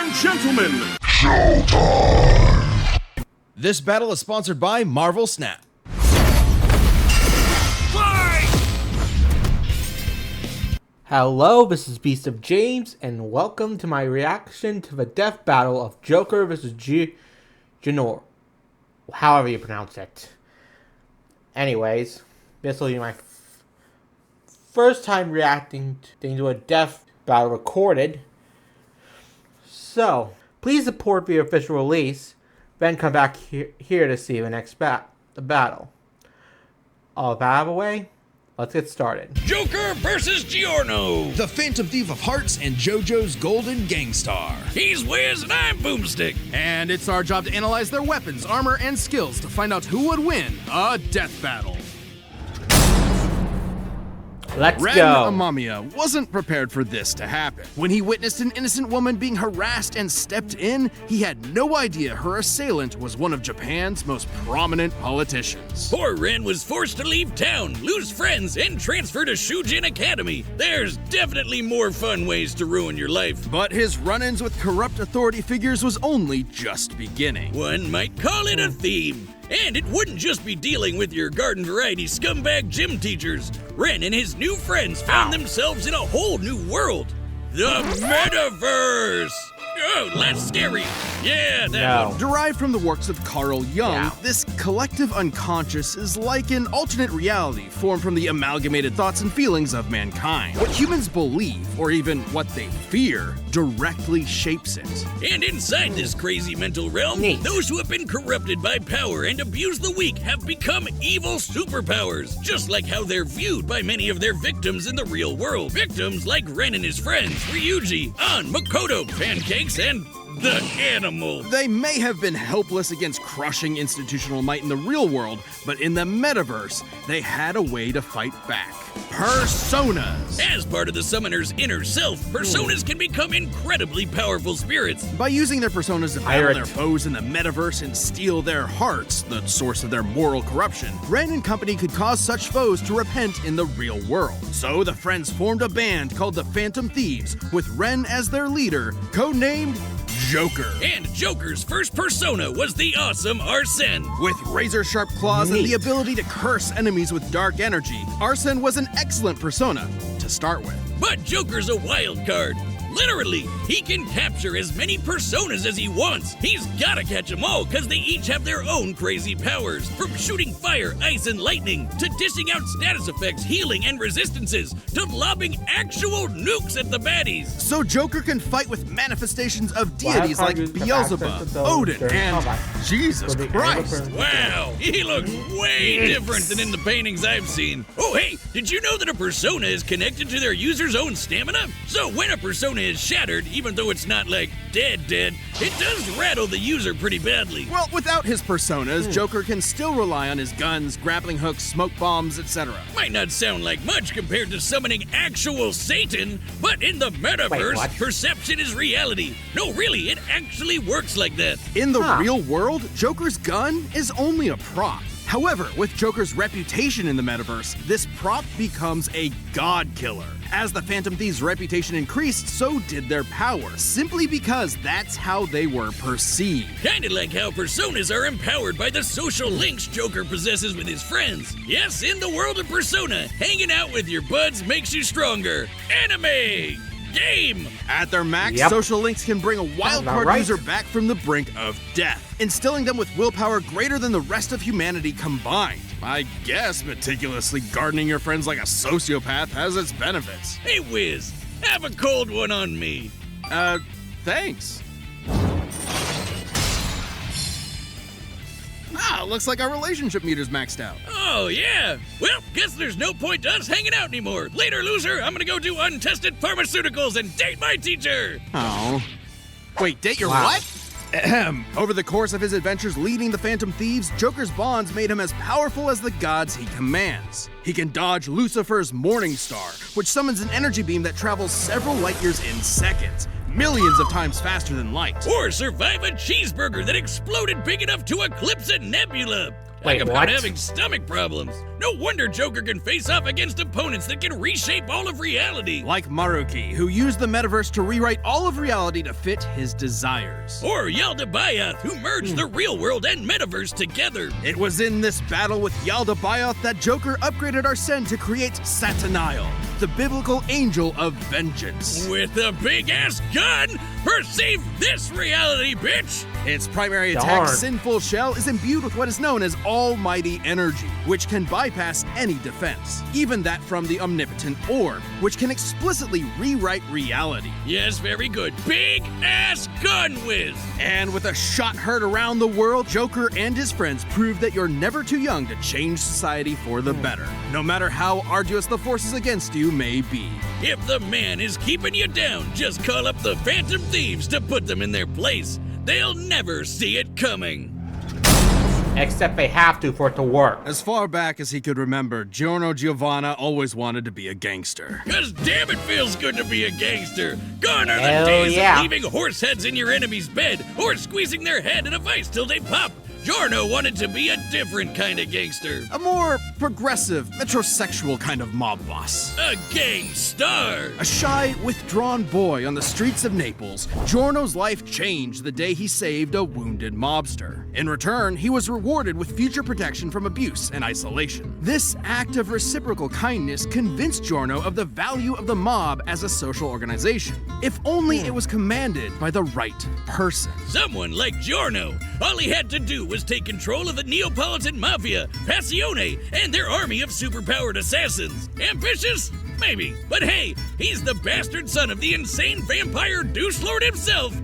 and gentlemen, This battle is sponsored by Marvel Snap. Hello, this is Beast of James, and welcome to my reaction to the death battle of Joker vs. Giorno. However you pronounce it. Anyways, this will be my first time reacting to a death battle recorded. So, please support the official release, then come back here to see the next battle. All that out of the way, let's get started. Joker versus Giorno. The Phantom Thief of Hearts and JoJo's Golden Gangstar. He's Wiz and I'm Boomstick. And it's our job to analyze their weapons, armor, and skills to find out who would win a death battle. Let's Ren go. Amamiya wasn't prepared for this to happen. When he witnessed an innocent woman being harassed and stepped in, he had no idea her assailant was one of Japan's most prominent politicians. Poor Ren was forced to leave town, lose friends, and transfer to Shujin Academy. There's definitely more fun ways to ruin your life. But his run-ins with corrupt authority figures was only just beginning. One might call it a theme. And it wouldn't just be dealing with your garden variety scumbag gym teachers. Ren and his new friends found themselves in a whole new world. The Metaverse! Oh, that's scary. Yeah, that one. Derived from the works of Carl Jung, this collective unconscious is like an alternate reality formed from the amalgamated thoughts and feelings of mankind. What humans believe, or even what they fear, directly shapes it. And inside this crazy mental realm, those who have been corrupted by power and abuse the weak have become evil superpowers, just like how they're viewed by many of their victims in the real world. Victims like Ren and his friends, Ryuji, An, Makoto, Pancakes, and the Animal. They may have been helpless against crushing institutional might in the real world, but in the metaverse, they had a way to fight back. Personas. As part of the summoner's inner self, personas can become incredibly powerful spirits. By using their personas to battle their foes in the metaverse and steal their hearts, the source of their moral corruption, Ren and company could cause such foes to repent in the real world. So the friends formed a band called the Phantom Thieves, with Ren as their leader, codenamed Joker. And Joker's first persona was the awesome Arsene. With razor-sharp claws and the ability to curse enemies with dark energy, Arsene was an excellent persona to start with. But Joker's a wild card. Literally, he can capture as many personas as he wants. He's gotta catch them all, because they each have their own crazy powers. From shooting fire, ice, and lightning, to dishing out status effects, healing, and resistances, to lobbing actual nukes at the baddies. So Joker can fight with manifestations of deities like Beelzebub, Odin, and Jesus Christ. Wow, he looks way different than in the paintings I've seen. Oh hey, did you know that a persona is connected to their user's own stamina? So when a persona is shattered, even though it's not like dead, it does rattle the user pretty badly. Well, without his personas, Joker can still rely on his guns, grappling hooks, smoke bombs, etc. Might not sound like much compared to summoning actual Satan, but in the metaverse, perception is reality. No, really, it actually works like that. In the real world, Joker's gun is only a prop. However, with Joker's reputation in the metaverse, this prop becomes a god killer. As the Phantom Thieves' reputation increased, so did their power, simply because that's how they were perceived. Kinda like how personas are empowered by the social links Joker possesses with his friends. Yes, in the world of Persona, hanging out with your buds makes you stronger. Anime! Game! At their max, social links can bring a wild card user back from the brink of death, instilling them with willpower greater than the rest of humanity combined. I guess meticulously gardening your friends like a sociopath has its benefits. Hey Wiz, have a cold one on me. Thanks. Looks like our relationship meter's maxed out. Oh, yeah. Well, guess there's no point to us hanging out anymore. Later, loser, I'm gonna go do untested pharmaceuticals and date my teacher. Oh. Wait, date your what? Over the course of his adventures leading the Phantom Thieves, Joker's bonds made him as powerful as the gods he commands. He can dodge Lucifer's Morning Star, which summons an energy beam that travels several light years in seconds, millions of times faster than light. Or survive a cheeseburger that exploded big enough to eclipse a nebula. Like Wait, about what? having stomach problems. No wonder Joker can face off against opponents that can reshape all of reality. Like Maruki, who used the metaverse to rewrite all of reality to fit his desires. Or Yaldabaoth, who merged the real world and metaverse together. It was in this battle with Yaldabaoth that Joker upgraded Arsene to create Satanael, the biblical angel of vengeance. With a big-ass gun, perceive this reality, bitch! Its primary attack, Darn. Sinful Shell, is imbued with what is known as almighty energy, which can bypass any defense, even that from the omnipotent orb, which can explicitly rewrite reality. Yes, very good. Big-ass gun whiz! And with a shot heard around the world, Joker and his friends prove that you're never too young to change society for the better, no matter how arduous the forces against you may be. If the man is keeping you down, just call up the Phantom Thieves to put them in their place. They'll never see it coming. Except they have to for it to work. As far back as he could remember, Giorno Giovanna always wanted to be a gangster. Cause damn it feels good to be a gangster. Gone are Hell the days yeah. of leaving horse heads in your enemy's bed or squeezing their head in a vice till they pop. Giorno wanted to be a different kind of gangster. A more progressive, metrosexual kind of mob boss. A gang star. A shy, withdrawn boy on the streets of Naples, Giorno's life changed the day he saved a wounded mobster. In return, he was rewarded with future protection from abuse and isolation. This act of reciprocal kindness convinced Giorno of the value of the mob as a social organization, if only it was commanded by the right person. Someone like Giorno. All he had to do was take control of the Neapolitan Mafia, Passione, and their army of superpowered assassins. Ambitious? Maybe. But hey, he's the bastard son of the insane vampire douche lord himself,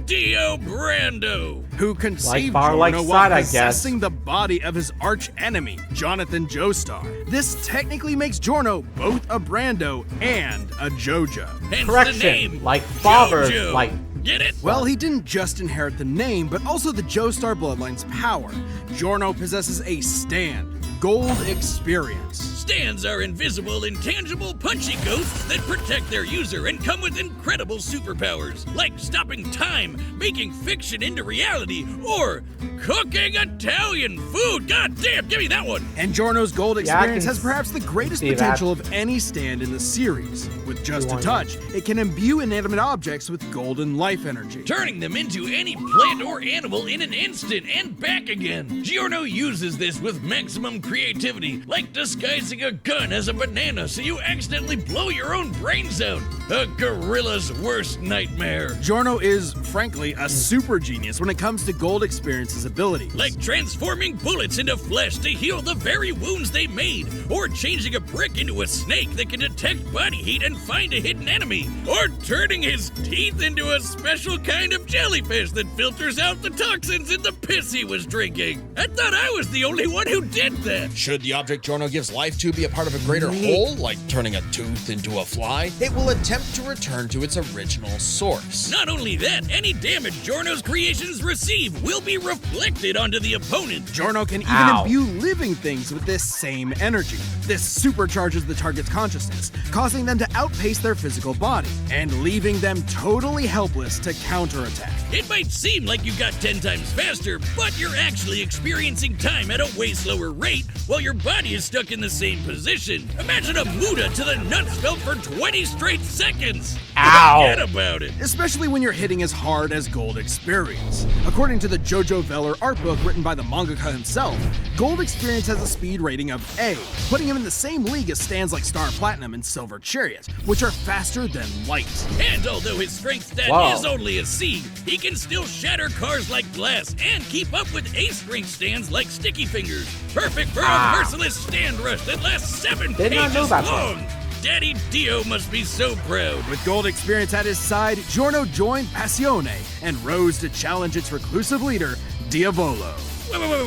Dio Brando. Who conceived Far Like Giorno Side, while I guess. possessing the body of his arch enemy, Jonathan Joestar. This technically makes Giorno both a Brando and a JoJo. Hence Correction, the name, like fathers, JoJo. like- Get it? Well, he didn't just inherit the name, but also the Joestar bloodline's power. Giorno possesses a stand, gold experience. Stands are invisible, intangible, punchy ghosts that protect their user and come with incredible superpowers, like stopping time, making fiction into reality, or cooking Italian food. God damn, give me that one! And Giorno's gold Yeah, I experience can has perhaps the greatest see that. potential of any stand in the series. With just a Why not? touch, it can imbue inanimate objects with golden life energy. Turning them into any plant or animal in an instant and back again. Giorno uses this with maximum creativity, like disguising a gun as a banana so you accidentally blow your own brains out. A gorilla's worst nightmare. Giorno is, frankly, a super genius when it comes to gold experience's abilities. Like transforming bullets into flesh to heal the very wounds they made, or changing a brick into a snake that can detect body heat and find a hidden enemy, or turning his teeth into a special kind of jellyfish that filters out the toxins in the piss he was drinking. I thought I was the only one who did that. Should the object Giorno gives life to be a part of a greater whole, like turning a tooth into a fly, it will attempt to return to its original source. Not only that, any damage Giorno's creations receive will be reflected onto the opponent. Giorno can even Ow. imbue living things with this same energy. This supercharges the target's consciousness, causing them to outpace their physical body, and leaving them totally helpless to counterattack. It might seem like you got 10 times faster, but you're actually experiencing time at a way slower rate while your body is stuck in the same position. Imagine a Muda to the nuts felt for 20 straight seconds. Ow. Forget about it. Especially when you're hitting as hard as Gold Experience. According to the JoJo Veller art book written by the mangaka himself, Gold Experience has a speed rating of A, putting him in the same league as stands like Star Platinum and Silver Chariot, which are faster than light. And although his strength stat Wow. is only a C, he can still shatter cars like glass and keep up with ace strength stands like Sticky Fingers. Perfect for a merciless stand rush that lasts 7 Did not know pages about that. long. Daddy Dio must be so proud. With Gold Experience at his side, Giorno joined Passione and rose to challenge its reclusive leader, Diavolo.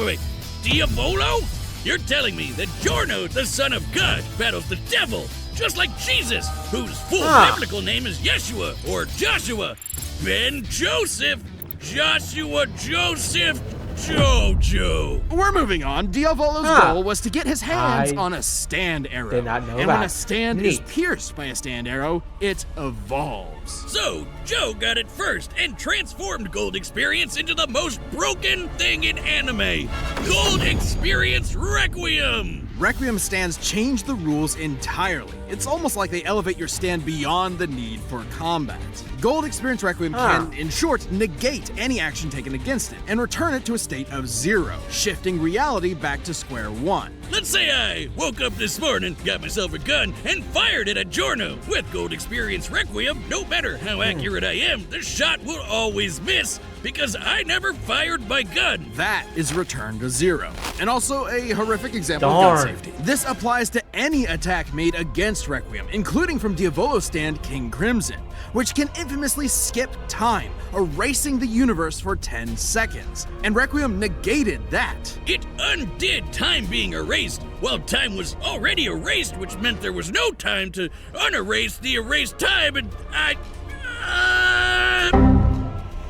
Wait. Diavolo? You're telling me that Giorno, the son of God, battles the devil, just like Jesus, whose full biblical name is Yeshua, or Joshua, Ben Joseph, Joshua Joseph, JoJo. We're moving on. Diavolo's goal was to get his hands I on a stand arrow. did not know and when that. a stand is Neat. pierced by a stand arrow, it evolves. So, Joe got it first and transformed Gold Experience into the most broken thing in anime. Gold Experience Requiem! Requiem stands change the rules entirely. It's almost like they elevate your stand beyond the need for combat. Gold Experience Requiem can, in short, negate any action taken against it and return it to a state of 0, shifting reality back to square one. Let's say I woke up this morning, got myself a gun, and fired it at Giorno. With Gold Experience Requiem, no matter how accurate I am, the shot will always miss because I never fired my gun. That is return to 0. And also a horrific example Darn. of gun safety. This applies to any attack made against Requiem, including from Diavolo's stand King Crimson, which can infamously skip time, erasing the universe for 10 seconds. And Requiem negated that. It undid time being erased, while time was already erased, which meant there was no time to unerase the erased time, and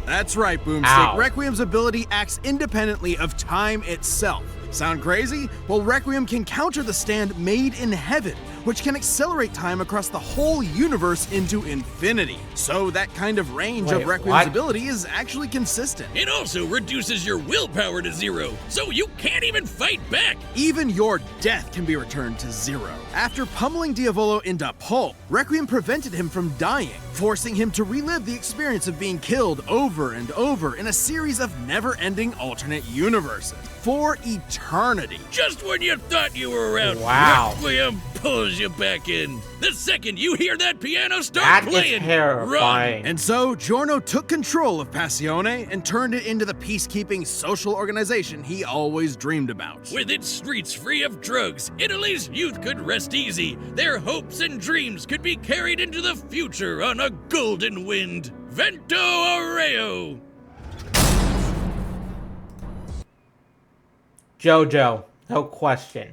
That's right, Boomstick. Ow. Requiem's ability acts independently of time itself. Sound crazy? Well, Requiem can counter the stand made in heaven, which can accelerate time across the whole universe into infinity. So that kind of range Wait, of Requiem's what? ability is actually consistent. it also reduces your willpower to 0, so you can't even fight back. Even your death can be returned to 0. After pummeling Diavolo into pulp, Requiem prevented him from dying, forcing him to relive the experience of being killed over and over in a series of never-ending alternate universes for eternity. Just when you thought you were out, Wow. Requiem pulls you back in. The second you hear that piano start That is playing, terrifying. run. And so, Giorno took control of Passione and turned it into the peacekeeping social organization he always dreamed about. With its streets free of drugs, Italy's youth could rest easy. Their hopes and dreams could be carried into the future on a golden wind. Vento Areo! JoJo, no question.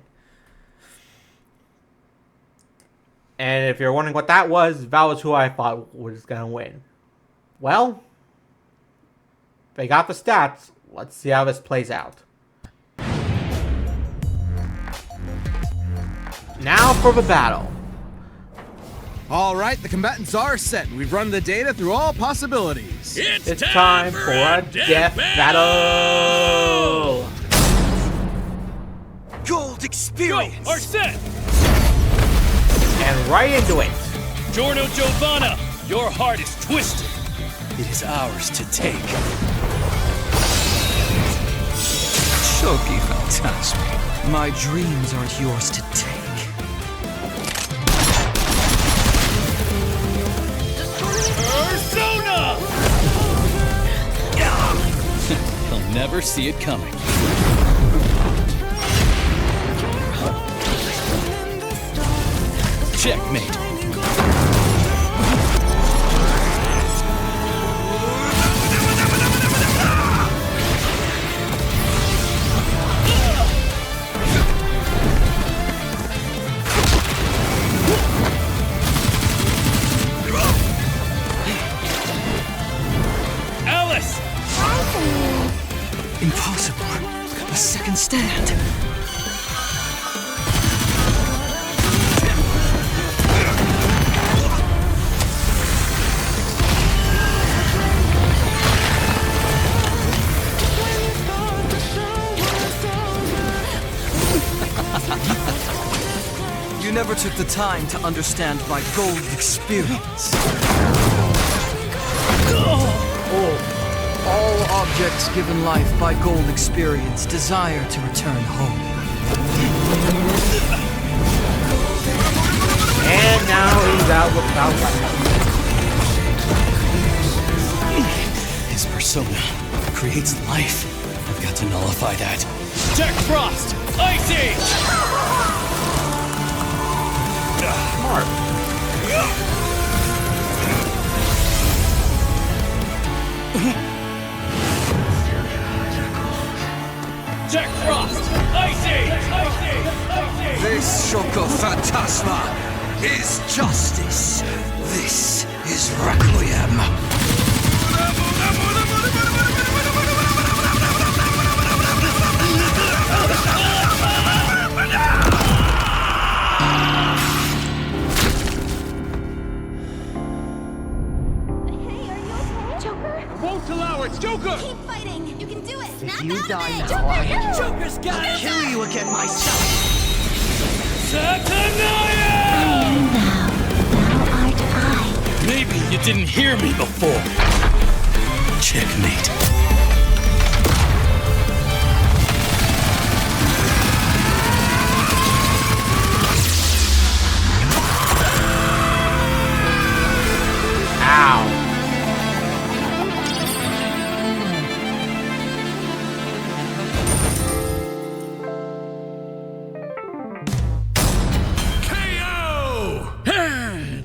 And if you're wondering what that was who I thought was gonna win. Well, they got the stats. Let's see how this plays out. Now for the battle. All right, the combatants are set. We've run the data through all possibilities. It's time for a death battle. Gold Experience! Are set! And right into it. Giorno Giovanna, your heart is twisted. It is ours to take. Choky Fantasmi, my dreams aren't yours to take. Persona! He'll never see it coming. Checkmate. Alice! Impossible. A second stand. You never took the time to understand my gold experience. All objects given life by gold experience desire to return home. And now he's out without weapons. His persona creates life. I've got to nullify that. Jack Frost! Ice Age! Smart. Jack Frost! Ice Age! Ice Age! Ice Age! This Shoko Phantasma is justice. This is Requiem. won't allow it! Joker! Keep fighting. You can do it. Snap you out die of it. now, Joker, I- no! Joker's got I'll it! kill you again myself! Saturnalia! Thou art I. Maybe you didn't hear me before. Checkmate. Ow.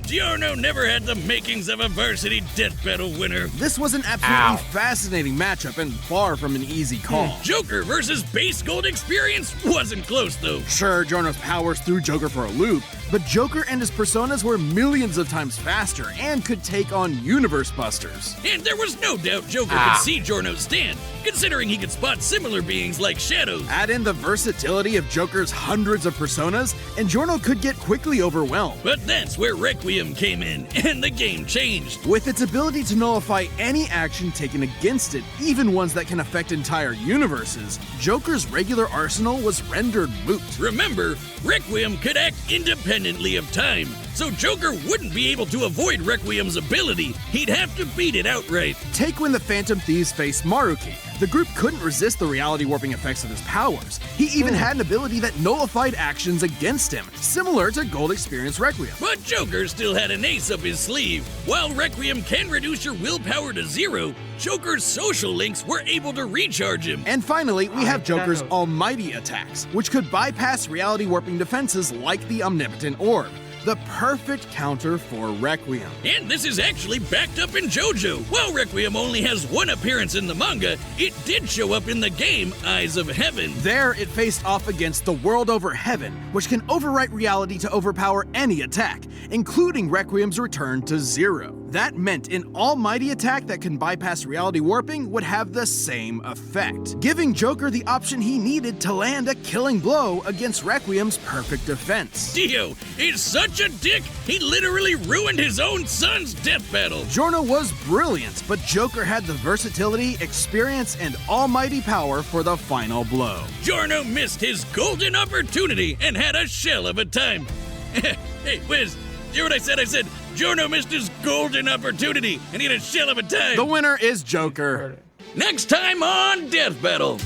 Giorno never had the makings of a varsity death battle winner. This was an absolutely Ow. fascinating matchup and far from an easy call. Joker versus Base Gold Experience wasn't close though. Sure, Giorno's powers threw Joker for a loop, but Joker and his personas were millions of times faster and could take on universe busters. And there was no doubt Joker Ah. could see Giorno's stand, considering he could spot similar beings like shadows. Add in the versatility of Joker's hundreds of personas, and Giorno could get quickly overwhelmed. But that's where Requiem came in, and the game changed. With its ability to nullify any action taken against it, even ones that can affect entire universes, Joker's regular arsenal was rendered moot. Remember, Requiem could act independently of time, so Joker wouldn't be able to avoid Requiem's ability. He'd have to beat it outright. Take when the Phantom Thieves faced Maruki. The group couldn't resist the reality warping effects of his powers. He even had an ability that nullified actions against him, similar to Gold Experience Requiem. But Joker still had an ace up his sleeve. While Requiem can reduce your willpower to 0, Joker's social links were able to recharge him. And finally, we have Joker's know. almighty attacks, which could bypass reality warping defenses like the Omnipotent Orb. The perfect counter for Requiem. And this is actually backed up in JoJo. While Requiem only has one appearance in the manga, it did show up in the game Eyes of Heaven. There, it faced off against the World Over Heaven, which can overwrite reality to overpower any attack, including Requiem's return to 0. That meant an almighty attack that can bypass reality warping would have the same effect, giving Joker the option he needed to land a killing blow against Requiem's perfect defense. Dio is such a dick, he literally ruined his own son's death battle. Giorno was brilliant, but Joker had the versatility, experience, and almighty power for the final blow. Giorno missed his golden opportunity and had a shell of a time. Hey, Wiz, hear what I said? I said Giorno missed his golden opportunity and he had a shell of a time. The winner is Joker. Next time on Death Battle.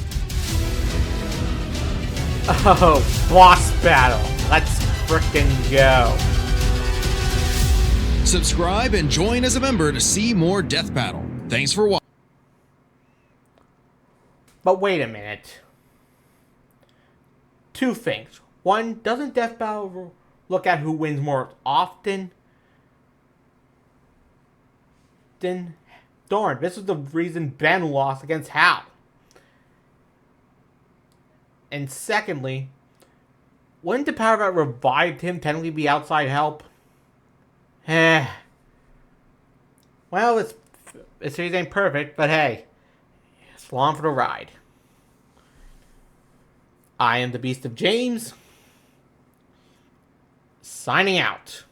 Oh, boss battle. Let's frickin' go. Subscribe and join as a member to see more Death Battle. Thanks for watching. But wait a minute. Two things. One, doesn't Death Battle look at who wins more often? Then, darn, this is the reason Ben lost against Hal. And secondly, wouldn't the power that revived him technically be outside help? Well, this series ain't perfect, but hey, it's along for the ride. I am the Beast of James, signing out.